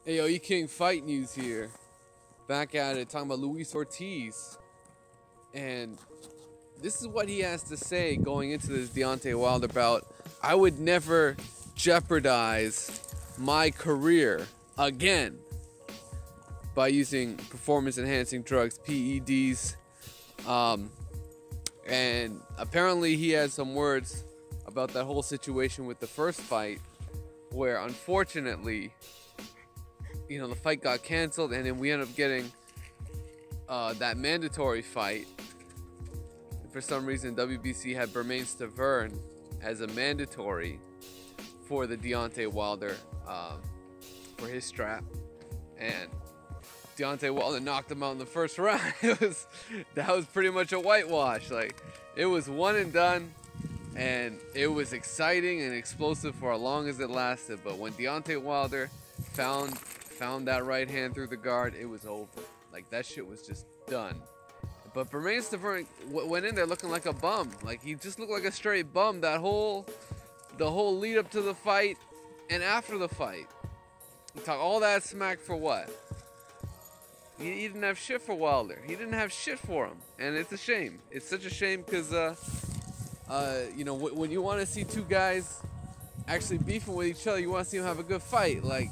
Hey yo, E-King Fight News here. Back at it, talking about Luis Ortiz. And this is what he has to say going into this Deontay Wilder bout. I would never jeopardize my career again by using performance-enhancing drugs, PEDs. And apparently he had some words about that whole situation with the first fight, where unfortunately, you know, the fight got canceled, and then we ended up getting that mandatory fight. For some reason, WBC had Bermane-Stiverne as a mandatory for the Deontay Wilder, for his strap, and Deontay Wilder knocked him out in the first round. That was pretty much a whitewash. Like, it was one and done, and it was exciting and explosive for as long as it lasted. But when Deontay Wilder found that right hand through the guard, it was over. Like, that shit was just done. But Bermane-Stiverne went in there looking like a bum. Like, he just looked like a straight bum the whole lead up to the fight and after the fight. He talked all that smack for what? He didn't have shit for Wilder. He didn't have shit for him, and it's a shame. It's such a shame because, you know, when you want to see two guys actually beefing with each other, you want to see them have a good fight. Like,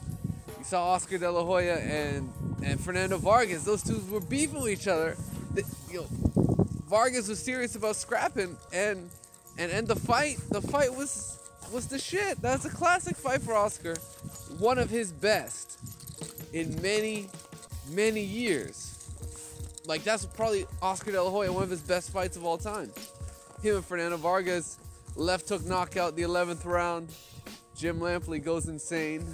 you saw Oscar De La Hoya and Fernando Vargas. Those two were beefing with each other. You know, Vargas was serious about scrapping, and the fight was the shit. That's a classic fight for Oscar, one of his best in many years. Like, that's probably Oscar De La Hoya, one of his best fights of all time. Him and Fernando Vargas, left hook knockout the 11th round. Jim Lampley goes insane.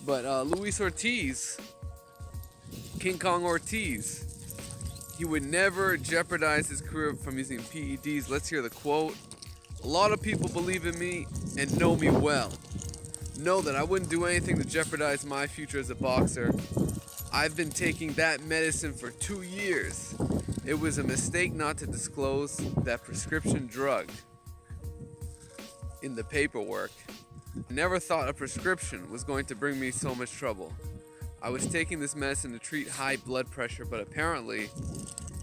But Luis Ortiz, King Kong Ortiz, he would never jeopardize his career from using PEDs. Let's hear the quote. "A lot of people believe in me and know me well. Know that I wouldn't do anything to jeopardize my future as a boxer. I've been taking that medicine for 2 years. It was a mistake not to disclose that prescription drug in the paperwork. I never thought a prescription was going to bring me so much trouble. I was taking this medicine to treat high blood pressure, but apparently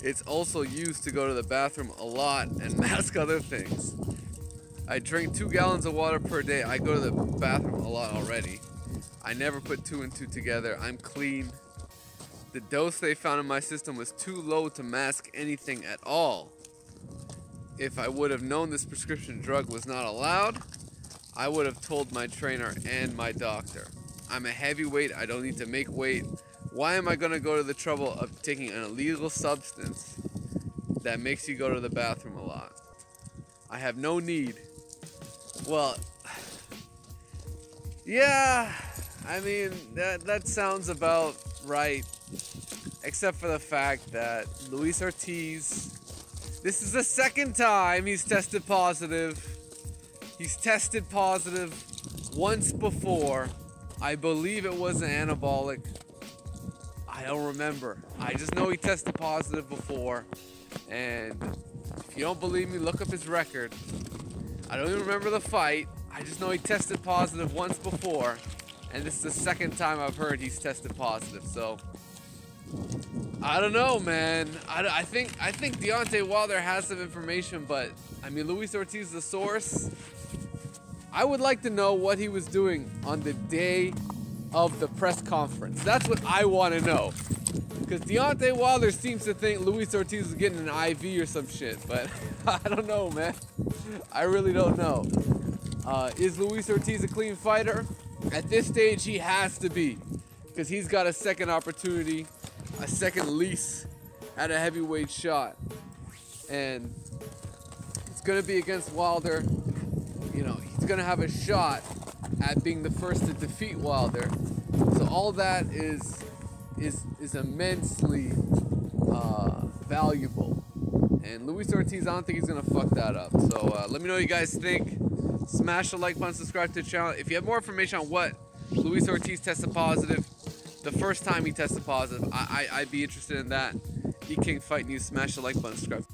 it's also used to go to the bathroom a lot and mask other things. I drink 2 gallons of water per day. I go to the bathroom a lot already. I never put 2 and 2 together. I'm clean. The dose they found in my system was too low to mask anything at all. If I would have known this prescription drug was not allowed, I would have told my trainer and my doctor. I'm a heavyweight. I don't need to make weight. Why am I going to go to the trouble of taking an illegal substance that makes you go to the bathroom a lot? I have no need." Well, yeah, I mean, that sounds about right, except for the fact that Luis Ortiz, this is the second time he's tested positive. He's tested positive once before. I believe it was an anabolic. I don't remember. I just know he tested positive before. And if you don't believe me, look up his record. I don't even remember the fight. I just know he tested positive once before. And this is the second time I've heard he's tested positive. So, I don't know, man. I think Deontay Wilder has some information, but I mean, Luis Ortiz is the source. I would like to know what he was doing on the day of the press conference. That's what I want to know. Because Deontay Wilder seems to think Luis Ortiz is getting an IV or some shit. But I don't know, man. I really don't know. Is Luis Ortiz a clean fighter? At this stage, he has to be. Because he's got a second opportunity, a second lease at a heavyweight shot. And it's going to be against Wilder. You know, he's going to have a shot at being the first to defeat Wilder. So all that is immensely valuable. And Luis Ortiz, I don't think he's going to fuck that up. So let me know what you guys think. Smash the like button, subscribe to the channel. If you have more information on what Luis Ortiz tested positive, the first time he tested positive, I'd be interested in that. E-King Fight News, smash the like button, subscribe.